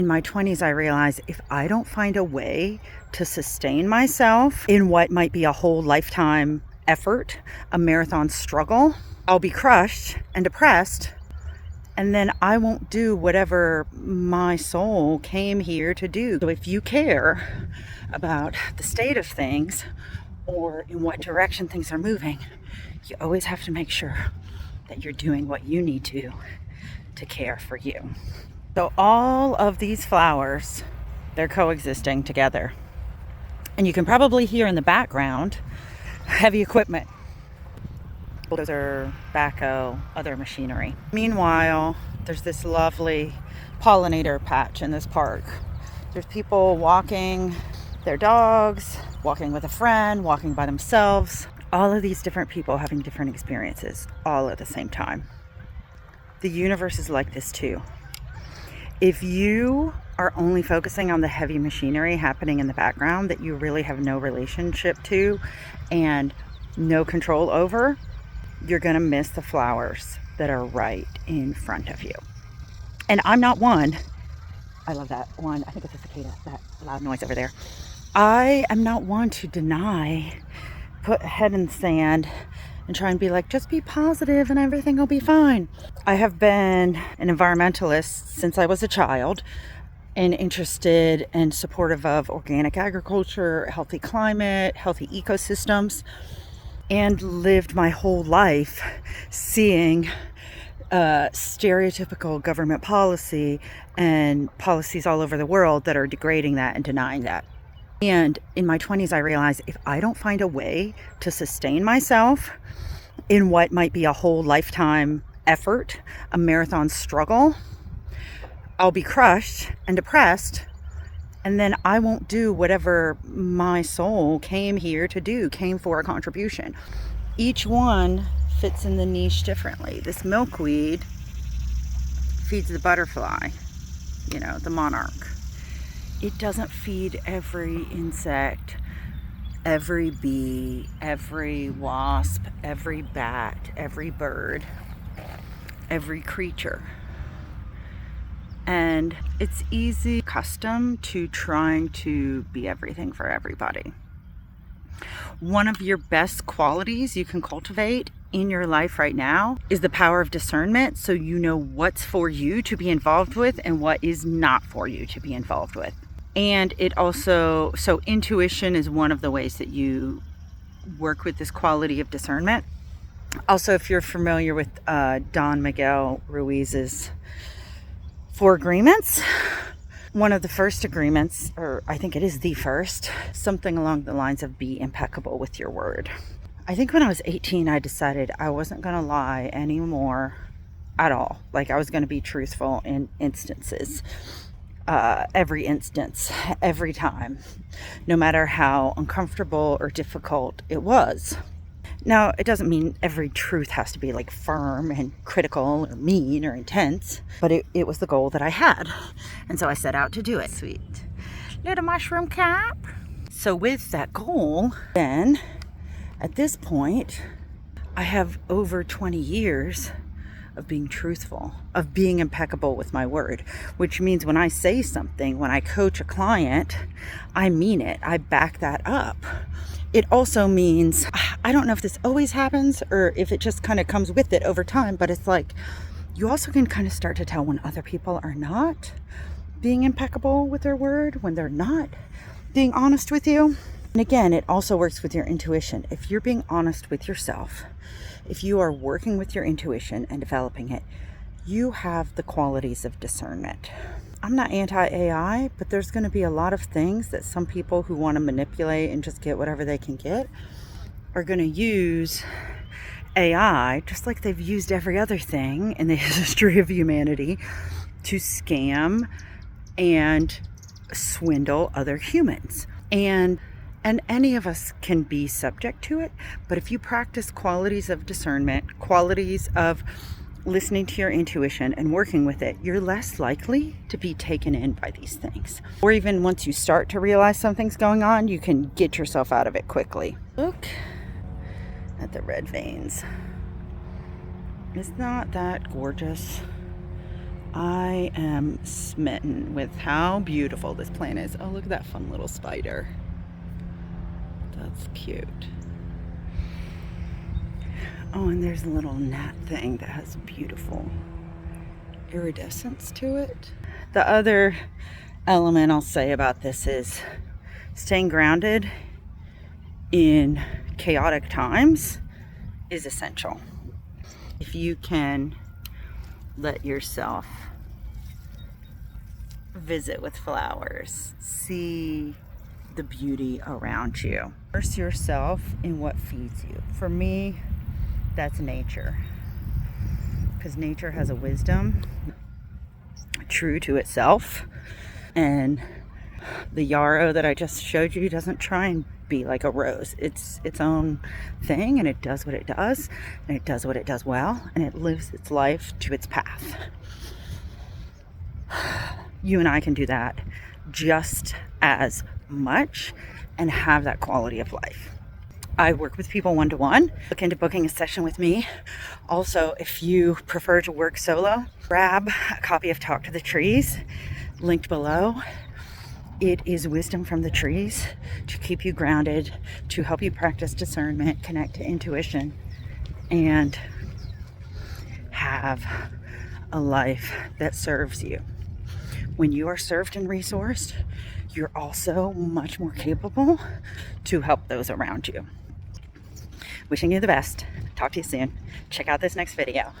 In my 20s, I realized if I don't find a way to sustain myself in what might be a whole lifetime effort, a marathon struggle, I'll be crushed and depressed, and then I won't do whatever my soul came here to do. So if you care about the state of things or in what direction things are moving, you always have to make sure that you're doing what you need to care for you. So all of these flowers, they're coexisting together. And you can probably hear in the background heavy equipment. Bulldozer, backhoe, other machinery. Meanwhile, there's this lovely pollinator patch in this park. There's people walking their dogs, walking with a friend, walking by themselves. All of these different people having different experiences all at the same time. The universe is like this too. If you are only focusing on the heavy machinery happening in the background that you really have no relationship to and no control over, you're going to miss the flowers that are right in front of you. And I'm not one. I love that one. I think it's a cicada, that loud noise over there. I am not one to deny, put a head in the sand and try and be like, just be positive and everything will be fine. I have been an environmentalist since I was a child and interested and supportive of organic agriculture, healthy climate, healthy ecosystems, and lived my whole life seeing stereotypical government policy and policies all over the world that are degrading that and denying that. And in my 20s, I realized if I don't find a way to sustain myself in what might be a whole lifetime effort, a marathon struggle, I'll be crushed and depressed, and then I won't do whatever my soul came here to do, came for a contribution. Each one fits in the niche differently. This milkweed feeds the butterfly, the monarch. It doesn't feed every insect, every bee, every wasp, every bat, every bird, every creature. And it's easy, accustomed to trying to be everything for everybody. One of your best qualities you can cultivate in your life right now is the power of discernment, so you know what's for you to be involved with and what is not for you to be involved with. And it also, so intuition is one of the ways that you work with this quality of discernment. Also, if you're familiar with Don Miguel Ruiz's 4 agreements, one of the first agreements, or I think it is the first, something along the lines of be impeccable with your word. I think when I was 18, I decided I wasn't going to lie anymore at all. Like I was going to be truthful in instances. Every instance, every time, no matter how uncomfortable or difficult it was. Now, it doesn't mean every truth has to be like firm and critical or mean or intense, but it was the goal that I had. And so I set out to do it. Sweet little mushroom cap. So with that goal, then at this point, I have over 20 years of being truthful, of being impeccable with my word, which means when I say something, when I coach a client, I mean it. I back that up. It also means, I don't know if this always happens or if it just kind of comes with it over time, but it's like you also can kind of start to tell when other people are not being impeccable with their word, when they're not being honest with you. And again, it also works with your intuition. If you're being honest with yourself, if you are working with your intuition and developing it, you have the qualities of discernment. I'm not anti-AI, but there's going to be a lot of things that some people who want to manipulate and just get whatever they can get are going to use AI, just like they've used every other thing in the history of humanity, to scam and swindle other humans. And any of us can be subject to it, but if you practice qualities of discernment, qualities of listening to your intuition and working with it, you're less likely to be taken in by these things. Or even once you start to realize something's going on, you can get yourself out of it quickly. Look at the red veins. It's not that gorgeous. I am smitten with how beautiful this plant is. Oh, look at that fun little spider. That's cute. Oh, and there's a little gnat thing that has beautiful iridescence to it. The other element I'll say about this is staying grounded in chaotic times is essential. If you can let yourself visit with flowers, see the beauty around you, immerse yourself in what feeds you. For me, that's nature, because nature has a wisdom true to itself, and the yarrow that I just showed you doesn't try and be like a rose. It's its own thing, and it does what it does, and it does what it does well, and it lives its life to its path. You and I can do that just as much and have that quality of life. I work with people one-to-one. Look into booking a session with me. Also, if you prefer to work solo, grab a copy of Talk to the Trees, linked below. It is wisdom from the trees to keep you grounded, to help you practice discernment, connect to intuition, and have a life that serves you. When you are served and resourced, you're also much more capable to help those around you. Wishing you the best. Talk to you soon. Check out this next video.